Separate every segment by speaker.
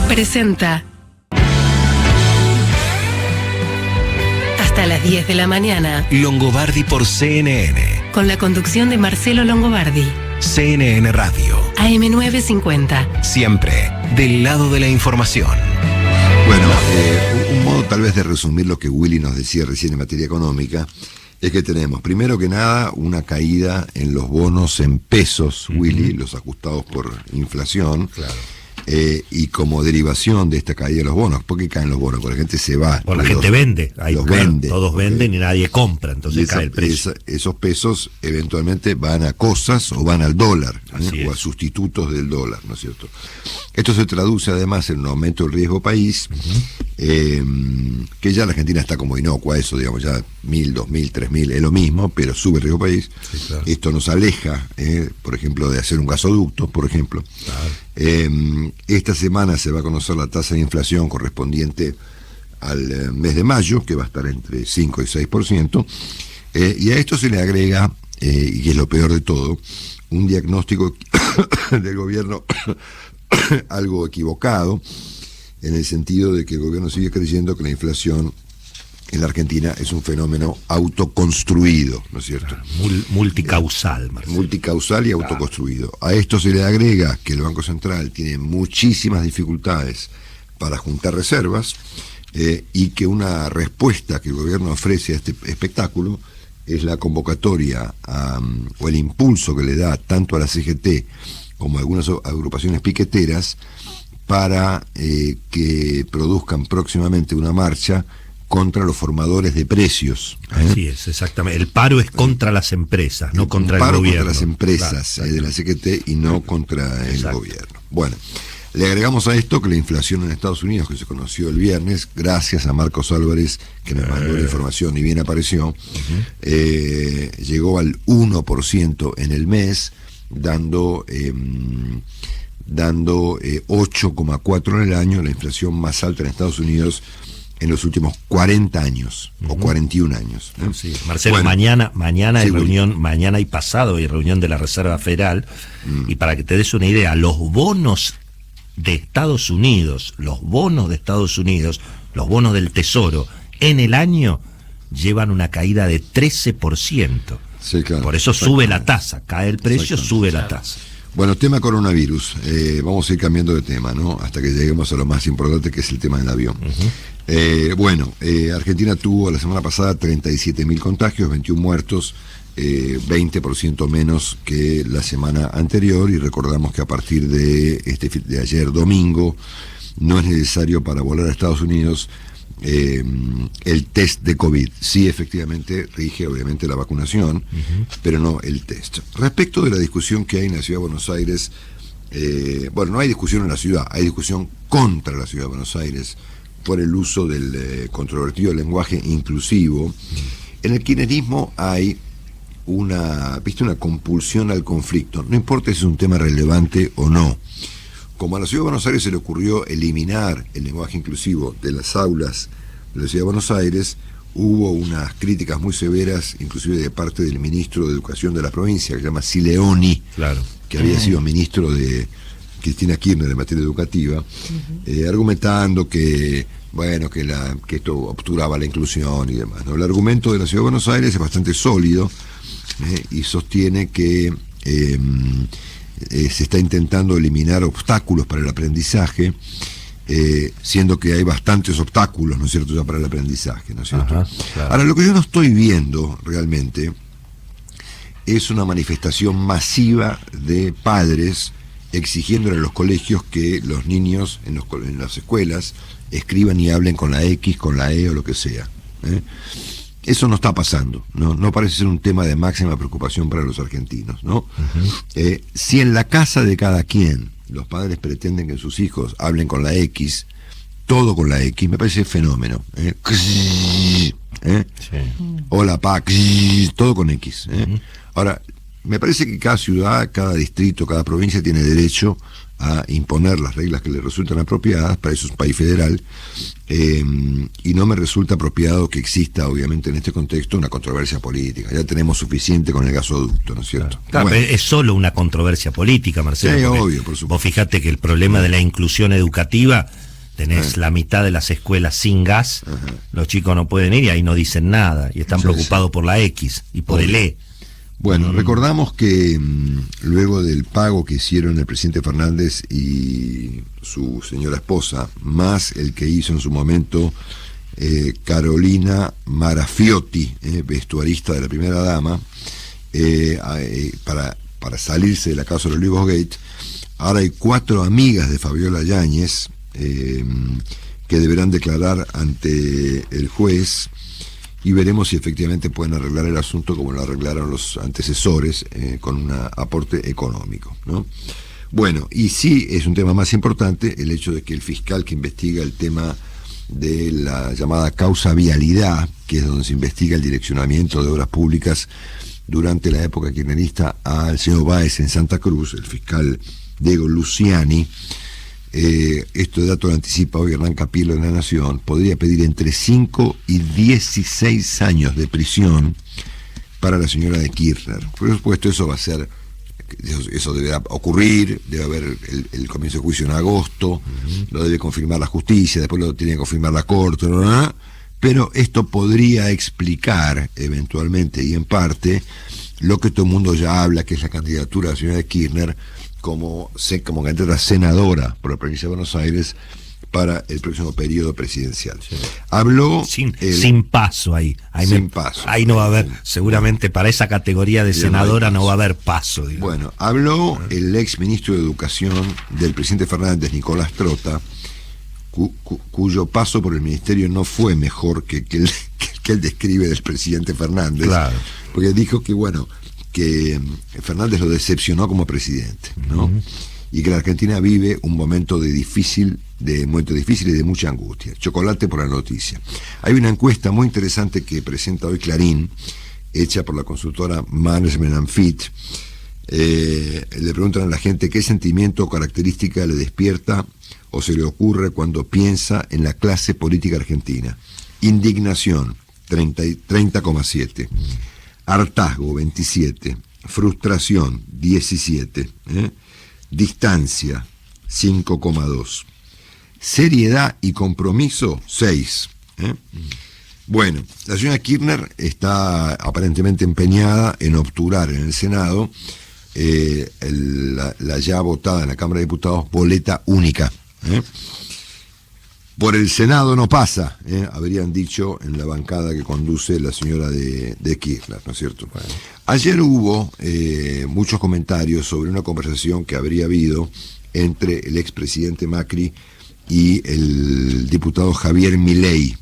Speaker 1: presenta hasta las 10 de la mañana
Speaker 2: Longobardi por CNN.
Speaker 1: con la conducción de Marcelo Longobardi.
Speaker 2: CNN Radio.
Speaker 1: AM950.
Speaker 2: Siempre del lado de la información.
Speaker 3: Bueno, un modo tal vez de resumir lo que Willy nos decía recién en materia económica es que tenemos, primero que nada, una caída en los bonos en pesos, Willy, los ajustados por inflación.
Speaker 4: Claro.
Speaker 3: Y como derivación de esta caída de los bonos, ¿por qué caen los bonos? Porque la gente se va.
Speaker 4: Bueno, la gente vende.
Speaker 3: Los vende.
Speaker 4: Todos venden y nadie compra, entonces cae el precio.
Speaker 3: Esos pesos eventualmente van a cosas o van al dólar, o a sustitutos del dólar, ¿no es cierto? Esto se traduce además en un aumento del riesgo país, que ya la Argentina está como inocua, eso, digamos, ya 1.000, 2.000, 3.000, es lo mismo, pero sube el riesgo país.
Speaker 4: Sí, claro.
Speaker 3: Esto nos aleja, por ejemplo, de hacer un gasoducto, por ejemplo. Claro. Esta semana se va a conocer la tasa de inflación correspondiente al mes de mayo, que va a estar entre 5 y 6%, y a esto se le agrega, y es lo peor de todo, un diagnóstico del gobierno algo equivocado, en el sentido de que el gobierno sigue creyendo que la inflación en la Argentina es un fenómeno autoconstruido, ¿no es cierto?
Speaker 4: Multicausal, Marcelo.
Speaker 3: Multicausal y autoconstruido. A esto se le agrega que el Banco Central tiene muchísimas dificultades para juntar reservas, y que una respuesta que el gobierno ofrece a este espectáculo es la convocatoria o el impulso que le da tanto a la CGT como a algunas agrupaciones piqueteras para que produzcan próximamente una marcha contra los formadores de precios.
Speaker 4: Así es, exactamente. El paro es contra las empresas, no contra el gobierno.
Speaker 3: Contra las empresas, de la CGT y no contra el gobierno. Bueno, le agregamos a esto que la inflación en Estados Unidos, que se conoció el viernes, gracias a Marcos Álvarez, que me mandó la información y bien apareció, llegó al 1% en el mes, dando 8,4 en el año, la inflación más alta en Estados Unidos en los últimos 40 años, o 41 años.
Speaker 4: Sí. Marcelo, bueno, mañana hay reunión, mañana y pasado hay reunión de la Reserva Federal, y para que te des una idea, los bonos de Estados Unidos, los bonos del Tesoro, en el año llevan una caída de 13%.
Speaker 3: Sí, claro.
Speaker 4: Por eso sube la tasa, cae el precio, sube la tasa.
Speaker 3: Bueno, tema coronavirus, vamos a ir cambiando de tema, ¿no? Hasta que lleguemos a lo más importante, que es el tema del avión. Argentina tuvo la semana pasada 37.000 contagios, 21 muertos, 20% menos que la semana anterior, y recordamos que a partir de ayer domingo no es necesario para volar a Estados Unidos el test de COVID. Sí, efectivamente rige obviamente la vacunación, pero no el test. Respecto de la discusión que hay en la Ciudad de Buenos Aires, no hay discusión en la ciudad, hay discusión contra la Ciudad de Buenos Aires por el uso del controvertido lenguaje inclusivo. En el kirchnerismo hay una compulsión al conflicto, no importa si es un tema relevante o no. Como a la Ciudad de Buenos Aires se le ocurrió eliminar el lenguaje inclusivo de las aulas de la Ciudad de Buenos Aires, hubo unas críticas muy severas, inclusive de parte del ministro de Educación de la provincia, que se llama Sileoni, claro, que había sido ministro de Cristina Kirchner en materia educativa, argumentando que esto obturaba la inclusión y demás, ¿no? El argumento de la Ciudad de Buenos Aires es bastante sólido, y sostiene que se está intentando eliminar obstáculos para el aprendizaje, siendo que hay bastantes obstáculos, ¿no es cierto?, ya para el aprendizaje, ¿no es cierto? Claro. Ahora, lo que yo no estoy viendo realmente es una manifestación masiva de padres exigiéndole a los colegios que los niños en las escuelas escriban y hablen con la X, con la E o lo que sea. Eso no está pasando, no parece ser un tema de máxima preocupación para los argentinos, ¿no? Si en la casa de cada quien los padres pretenden que sus hijos hablen con la X, todo con la X, me parece fenómeno. Hola, pa, todo con X. Ahora, me parece que cada ciudad, cada distrito, cada provincia tiene derecho a imponer las reglas que le resultan apropiadas, para eso es un país federal, y no me resulta apropiado que exista, obviamente, en este contexto, una controversia política. Ya tenemos suficiente con el gasoducto, ¿no es cierto?
Speaker 4: Claro,
Speaker 3: Bueno.
Speaker 4: es solo una controversia política, Marcelo.
Speaker 3: Sí,
Speaker 4: porque
Speaker 3: obvio, por supuesto.
Speaker 4: Vos fijate que el problema de la inclusión educativa, tenés la mitad de las escuelas sin gas, los chicos no pueden ir y ahí no dicen nada, y están
Speaker 3: Sí,
Speaker 4: preocupados por la X y por el E.
Speaker 3: Bueno, recordamos que luego del pago que hicieron el presidente Fernández y su señora esposa, más el que hizo en su momento Carolina Marafiotti, vestuarista de la primera dama, para salirse de la causa de los Olivos Gate, ahora hay 4 amigas de Fabiola Yáñez que deberán declarar ante el juez, y veremos si efectivamente pueden arreglar el asunto como lo arreglaron los antecesores, con un aporte económico, ¿no? Bueno, y sí es un tema más importante el hecho de que el fiscal que investiga el tema de la llamada causa vialidad, que es donde se investiga el direccionamiento de obras públicas durante la época kirchnerista al señor Báez en Santa Cruz, el fiscal Diego Luciani, este dato lo anticipa hoy Hernán Capilo en La Nación, podría pedir entre 5 y 16 años de prisión para la señora de Kirchner. Por supuesto, eso va a ser, eso deberá ocurrir, debe haber el comienzo de juicio en agosto, lo debe confirmar la justicia, después lo tiene que confirmar la corte, ¿no? Pero esto podría explicar eventualmente y en parte lo que todo el mundo ya habla, que es la candidatura de la señora de Kirchner como candidata senadora por la provincia de Buenos Aires para el próximo periodo presidencial. Sí. Habló
Speaker 4: sin paso ahí.
Speaker 3: Sin paso.
Speaker 4: Ahí no va a haber, seguramente para esa categoría de senadora no va a haber paso. Digamos.
Speaker 3: Bueno, habló el ex ministro de Educación del presidente Fernández, Nicolás Trota, cuyo paso por el ministerio no fue mejor que él describe del presidente Fernández. Claro. Porque dijo que, bueno, que Fernández lo decepcionó como presidente, ¿no? Y que la Argentina vive un momento difícil y de mucha angustia. Chocolate por la noticia. Hay una encuesta muy interesante que presenta hoy Clarín, hecha por la consultora Management & Fit. Le preguntan a la gente qué sentimiento o característica le despierta o se le ocurre cuando piensa en la clase política argentina. Indignación, 30,7. Hartazgo, 27. Frustración, 17. Distancia, 5,2. Seriedad y compromiso, 6. Bueno, la señora Kirchner está aparentemente empeñada en obturar en el Senado la ya votada en la Cámara de Diputados boleta única. Por el Senado no pasa, habrían dicho en la bancada que conduce la señora de Kirchner, ¿no es cierto? Bueno. Ayer hubo muchos comentarios sobre una conversación que habría habido entre el expresidente Macri y el diputado Javier Milei,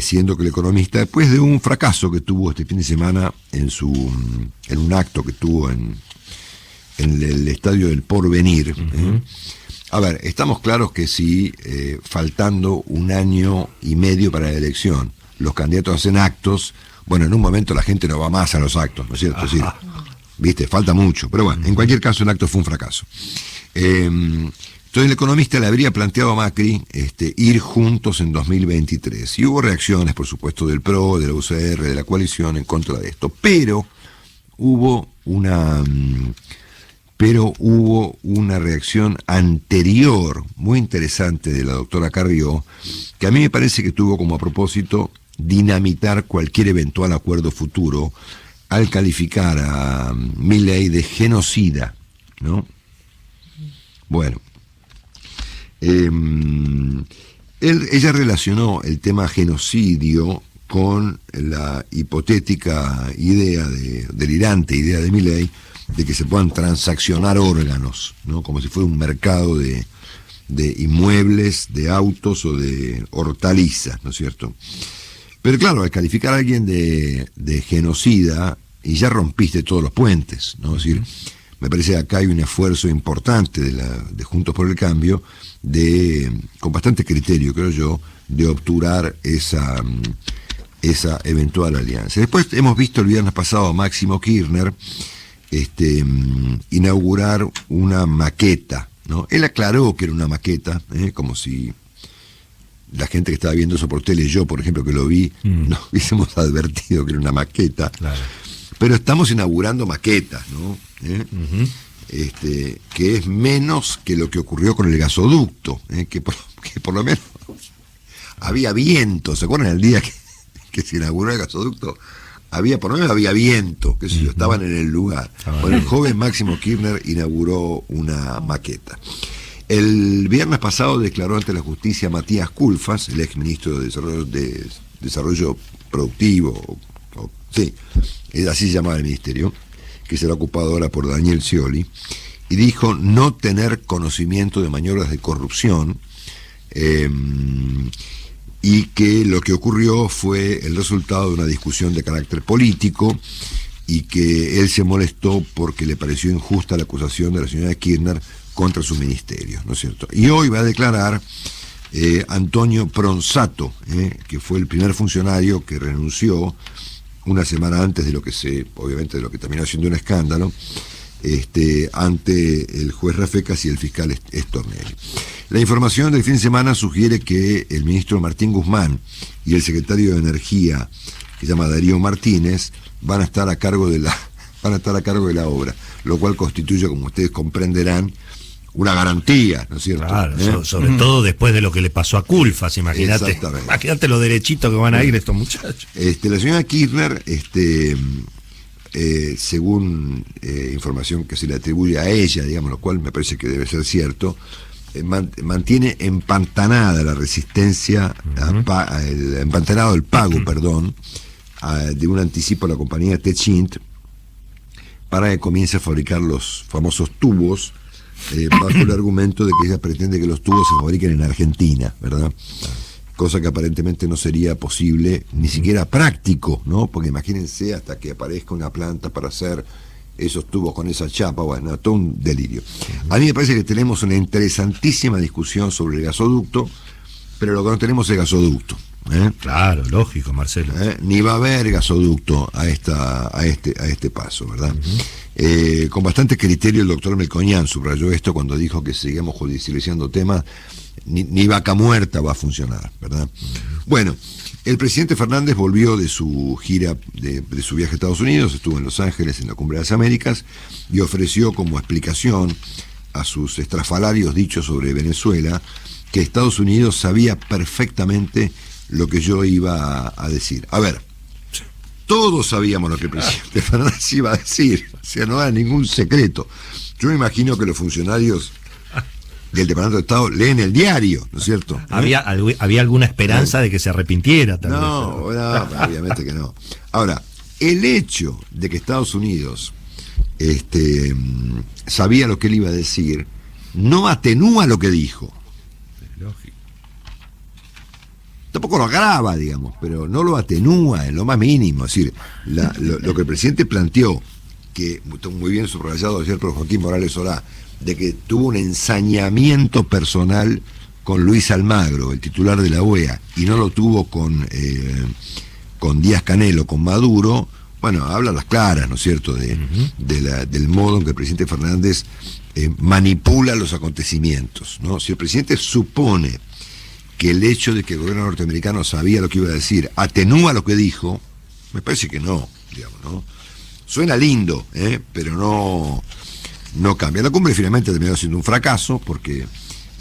Speaker 3: siendo que el economista, después de un fracaso que tuvo este fin de semana en un acto que tuvo en el Estadio del Porvenir, a ver, estamos claros que si faltando 1 año y medio para la elección, los candidatos hacen actos, bueno, en un momento la gente no va más a los actos, ¿no es cierto? Sí, viste, falta mucho, pero bueno, en cualquier caso el acto fue un fracaso. Entonces el economista le habría planteado a Macri ir juntos en 2023, y hubo reacciones, por supuesto, del PRO, de la UCR, de la coalición en contra de esto, pero hubo una reacción anterior, muy interesante, de la doctora Carrió, que a mí me parece que tuvo como propósito dinamitar cualquier eventual acuerdo futuro al calificar a Milei de genocida, ¿no? Bueno, ella relacionó el tema genocidio con la hipotética delirante idea de Milei de que se puedan transaccionar órganos, ¿no? Como si fuera un mercado de inmuebles, de autos o de hortalizas, ¿no es cierto? Pero claro, al calificar a alguien de genocida, y ya rompiste todos los puentes, ¿no? Es decir, me parece que acá hay un esfuerzo importante de Juntos por el Cambio, con bastante criterio, creo yo, de obturar esa eventual alianza. Después hemos visto el viernes pasado a Máximo Kirchner inaugurar una maqueta, ¿no? Él aclaró que era una maqueta, como si la gente que estaba viendo eso por tele, yo por ejemplo que lo vi, nos hubiésemos advertido que era una maqueta. Claro. Pero estamos inaugurando maquetas, ¿no? Que es menos que lo que ocurrió con el gasoducto, que por lo menos había viento. ¿Se acuerdan el día que se inauguró el gasoducto? Por lo menos había viento, que si estaban en el lugar. Bueno, el joven Máximo Kirchner inauguró una maqueta. El viernes pasado declaró ante la justicia Matías Culfas, el exministro de Desarrollo Productivo, sí, así se llamaba el ministerio, que será ocupado ahora por Daniel Scioli, y dijo no tener conocimiento de maniobras de corrupción, y que lo que ocurrió fue el resultado de una discusión de carácter político, y que él se molestó porque le pareció injusta la acusación de la señora Kirchner contra su ministerio, ¿no es cierto? Y hoy va a declarar Antonio Pronsato, que fue el primer funcionario que renunció una semana antes de lo que obviamente de lo que terminó siendo un escándalo, ante el juez Rafecas y el fiscal Stornelli. La información del fin de semana sugiere que el ministro Martín Guzmán y el secretario de Energía, que se llama Darío Martínez, van a estar a cargo de la obra, lo cual constituye, como ustedes comprenderán, una garantía, ¿no es cierto?
Speaker 4: Claro, sobre todo después de lo que le pasó a Culfas, imagínate lo derechito que van a ir estos muchachos.
Speaker 3: La señora Kirchner, según información que se le atribuye a ella, digamos, lo cual me parece que debe ser cierto, mantiene empantanada la resistencia, empantanado el pago, de un anticipo a la compañía Techint para que comience a fabricar los famosos tubos, bajo el argumento de que ella pretende que los tubos se fabriquen en Argentina, ¿verdad? Cosa que aparentemente no sería posible, ni siquiera práctico, ¿no? Porque imagínense hasta que aparezca una planta para hacer esos tubos con esa chapa, bueno, todo un delirio. A mí me parece que tenemos una interesantísima discusión sobre el gasoducto, pero lo que no tenemos es gasoducto.
Speaker 4: Claro, lógico, Marcelo.
Speaker 3: Ni va a haber gasoducto a este paso, ¿verdad? Con bastante criterio el doctor Melconian subrayó esto cuando dijo que sigamos judicializando temas, ni vaca muerta va a funcionar, ¿verdad? Bueno, el presidente Fernández volvió de su gira, de su viaje a Estados Unidos, estuvo en Los Ángeles en la Cumbre de las Américas y ofreció como explicación a sus estrafalarios dichos sobre Venezuela que Estados Unidos sabía perfectamente lo que yo iba a decir. A ver, todos sabíamos lo que el presidente Fernández iba a decir, o sea, no era ningún secreto. Yo me imagino que los funcionarios del Departamento de Estado leen el diario, ¿no es cierto?
Speaker 4: ¿Había alguna esperanza de que se arrepintiera también?
Speaker 3: No, obviamente que no. Ahora, el hecho de que Estados Unidos sabía lo que él iba a decir no atenúa lo que dijo.
Speaker 4: Lógico.
Speaker 3: Tampoco lo agrava, digamos, pero no lo atenúa en lo más mínimo. Es decir, lo que el presidente planteó, que muy bien subrayado ayer por Joaquín Morales Solá, de que tuvo un ensañamiento personal con Luis Almagro, el titular de la OEA, y no lo tuvo con Díaz-Canel o con Maduro, bueno, habla las claras, ¿no es cierto?, del modo en que el presidente Fernández manipula los acontecimientos, ¿no? Si el presidente supone que el hecho de que el gobierno norteamericano sabía lo que iba a decir atenúa lo que dijo, me parece que no, digamos, ¿no? Suena lindo, pero no cambia. La cumbre finalmente terminó siendo un fracaso porque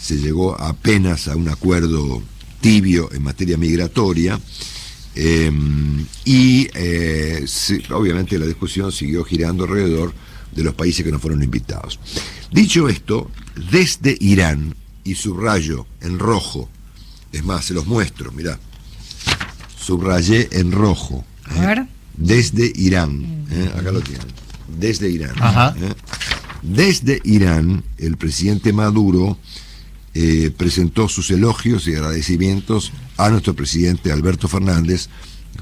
Speaker 3: se llegó apenas a un acuerdo tibio en materia migratoria, obviamente la discusión siguió girando alrededor de los países que no fueron invitados. Dicho esto, desde Irán, y subrayo en rojo, es más, se los muestro, mirá, subrayé en rojo,
Speaker 5: a ver.
Speaker 3: Desde Irán, acá lo tienen, desde Irán. Desde Irán, el presidente Maduro presentó sus elogios y agradecimientos a nuestro presidente Alberto Fernández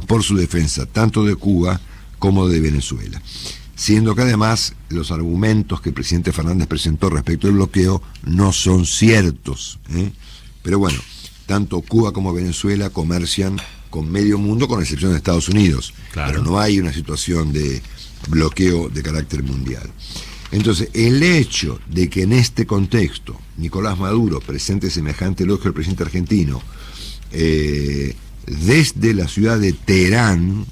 Speaker 3: por su defensa tanto de Cuba como de Venezuela, siendo que además los argumentos que el presidente Fernández presentó respecto al bloqueo no son ciertos, pero bueno, tanto Cuba como Venezuela comercian con medio mundo, con excepción de Estados Unidos, claro. Pero no hay una situación de bloqueo de carácter mundial. Entonces, el hecho de que en este contexto Nicolás Maduro presente semejante elogio al presidente argentino desde la ciudad de Teherán,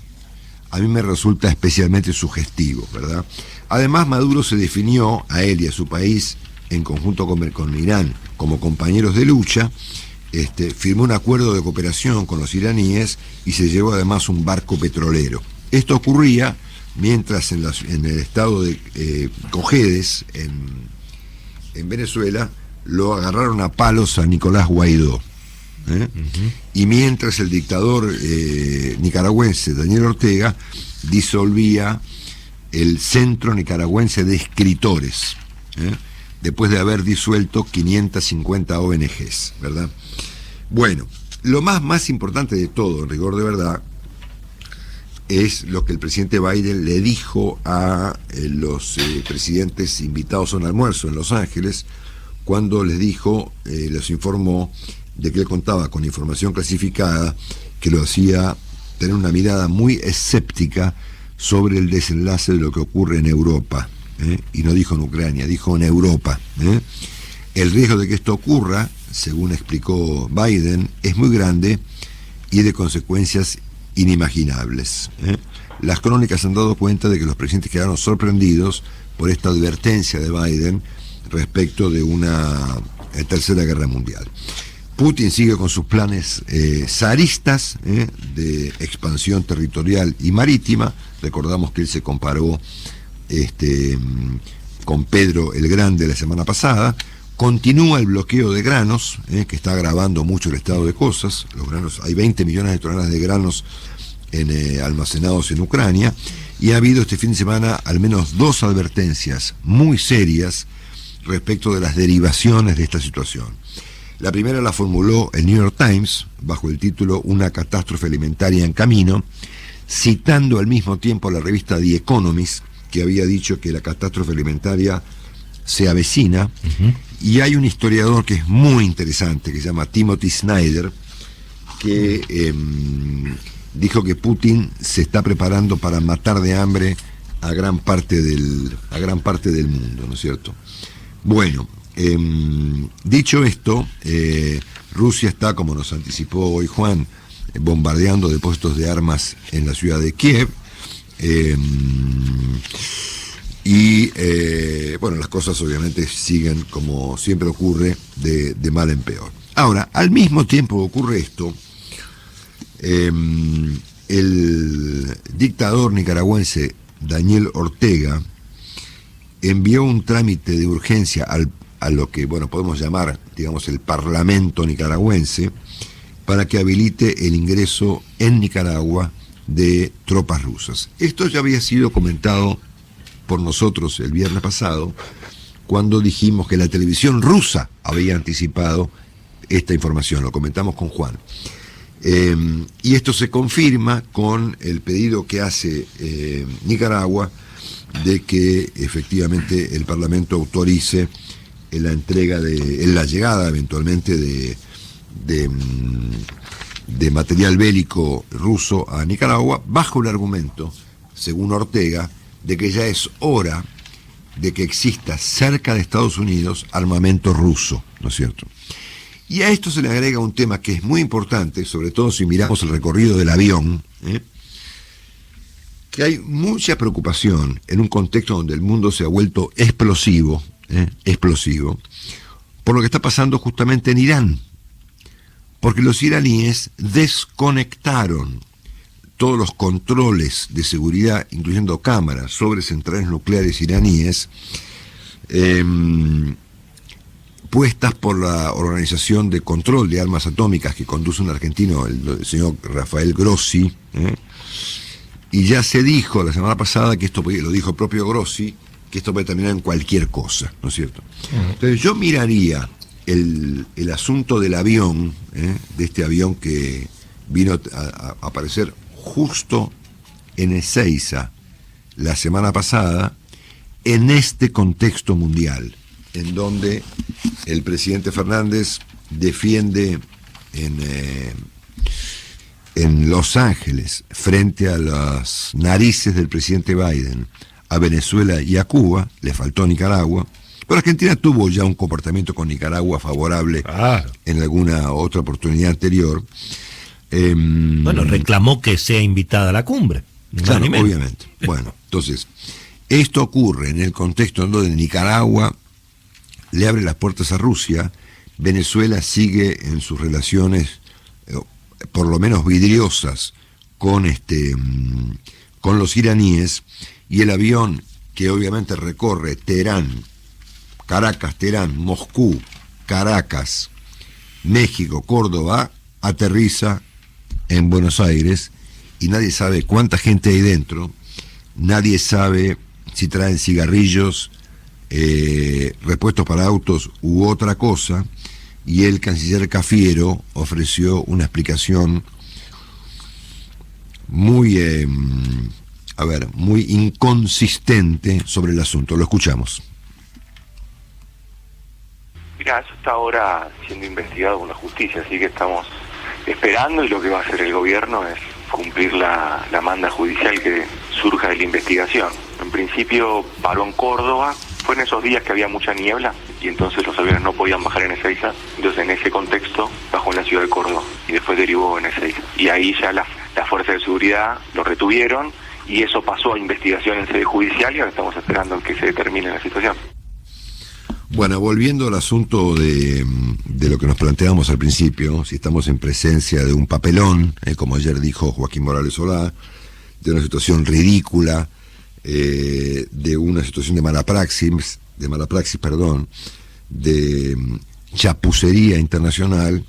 Speaker 3: a mí me resulta especialmente sugestivo, ¿verdad? Además, Maduro se definió a él y a su país, en conjunto con Irán, como compañeros de lucha, firmó un acuerdo de cooperación con los iraníes y se llevó además un barco petrolero. Esto ocurría mientras en el estado de Cojedes, en Venezuela, lo agarraron a palos a Nicolás Guaidó. Y mientras el dictador nicaragüense Daniel Ortega disolvía el Centro Nicaragüense de Escritores, después de haber disuelto 550 ONGs, ¿verdad? Bueno, lo más importante de todo, en rigor de verdad, es lo que el presidente Biden le dijo a los presidentes invitados a un almuerzo en Los Ángeles, cuando les dijo, les informó de que él contaba con información clasificada que lo hacía tener una mirada muy escéptica sobre el desenlace de lo que ocurre en Europa. Y no dijo en Ucrania, dijo en Europa. El riesgo de que esto ocurra, según explicó Biden, es muy grande y de consecuencias inimaginables. Las crónicas han dado cuenta de que los presidentes quedaron sorprendidos por esta advertencia de Biden respecto de una tercera guerra mundial. Putin sigue con sus planes zaristas de expansión territorial y marítima. Recordamos que él se comparó con Pedro el Grande la semana pasada. Continúa el bloqueo de granos, que está agravando mucho el estado de cosas. Los granos, hay 20 millones de toneladas de granos almacenados en Ucrania, y ha habido este fin de semana al menos 2 advertencias muy serias respecto de las derivaciones de esta situación. La primera la formuló el New York Times bajo el título "Una catástrofe alimentaria en camino", citando al mismo tiempo a la revista The Economist, que había dicho que la catástrofe alimentaria se avecina. Y hay un historiador que es muy interesante, que se llama Timothy Snyder, que dijo que Putin se está preparando para matar de hambre a gran parte del mundo, ¿no es cierto? Bueno, dicho esto, Rusia está, como nos anticipó hoy Juan, bombardeando depósitos de armas en la ciudad de Kiev. Bueno, las cosas obviamente siguen, como siempre ocurre, de mal en peor. Ahora, al mismo tiempo que ocurre esto, el dictador nicaragüense Daniel Ortega envió un trámite de urgencia a lo que, bueno, podemos llamar, digamos, el Parlamento nicaragüense, para que habilite el ingreso en Nicaragua de tropas rusas. Esto ya había sido comentado por nosotros el viernes pasado, cuando dijimos que la televisión rusa había anticipado esta información. Lo comentamos con Juan. Y esto se confirma con el pedido que hace Nicaragua de que efectivamente el Parlamento autorice la entrega la llegada eventualmente de material bélico ruso a Nicaragua, bajo el argumento, según Ortega, de que ya es hora de que exista cerca de Estados Unidos armamento ruso, ¿no es cierto? Y a esto se le agrega un tema que es muy importante, sobre todo si miramos el recorrido del avión, que hay mucha preocupación en un contexto donde el mundo se ha vuelto explosivo, por lo que está pasando justamente en Irán, porque los iraníes desconectaron todos los controles de seguridad, incluyendo cámaras sobre centrales nucleares iraníes, puestas por la Organización de Control de Armas Atómicas que conduce un argentino, el señor Rafael Grossi, y ya se dijo la semana pasada que esto, lo dijo el propio Grossi, que esto puede terminar en cualquier cosa, ¿no es cierto? Entonces yo miraría el asunto del avión, de este avión que vino a aparecer justo en Ezeiza la semana pasada, en este contexto mundial, en donde el presidente Fernández defiende en Los Ángeles, frente a las narices del presidente Biden, a Venezuela y a Cuba, le faltó Nicaragua, pero Argentina tuvo ya un comportamiento con Nicaragua favorable en alguna otra oportunidad anterior.
Speaker 4: Bueno, reclamó que sea invitada a la cumbre.
Speaker 3: Claro, obviamente. Bueno, entonces, esto ocurre en el contexto donde Nicaragua le abre las puertas a Rusia, Venezuela sigue en sus relaciones por lo menos vidriosas con los iraníes, y el avión que obviamente recorre Teherán, Caracas, Teherán, Moscú, Caracas, México, Córdoba, aterriza en Buenos Aires y nadie sabe cuánta gente hay dentro, nadie sabe si traen cigarrillos, repuestos para autos u otra cosa, y el canciller Cafiero ofreció una explicación muy, muy inconsistente sobre el asunto. Lo escuchamos.
Speaker 5: Mirá, eso está ahora siendo investigado por la justicia, así que estamos esperando, y lo que va a hacer el gobierno es cumplir la manda judicial que surja de la investigación. En principio paró en Córdoba, fue en esos días que había mucha niebla y entonces los aviones no podían bajar en Ezeiza, entonces en ese contexto bajó en la ciudad de Córdoba y después derivó en Ezeiza. Y ahí ya las fuerzas de seguridad lo retuvieron y eso pasó a investigación en sede judicial y ahora estamos esperando que se determine la situación.
Speaker 3: Bueno, volviendo al asunto de lo que nos planteamos al principio, si estamos en presencia de un papelón, como ayer dijo Joaquín Morales Solá, de una situación ridícula, de una situación de mala praxis, de chapucería internacional,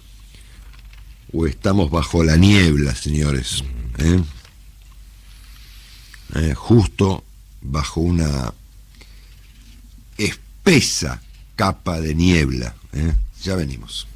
Speaker 3: o estamos bajo la niebla, señores, justo bajo una espesa capa de niebla. Ya venimos.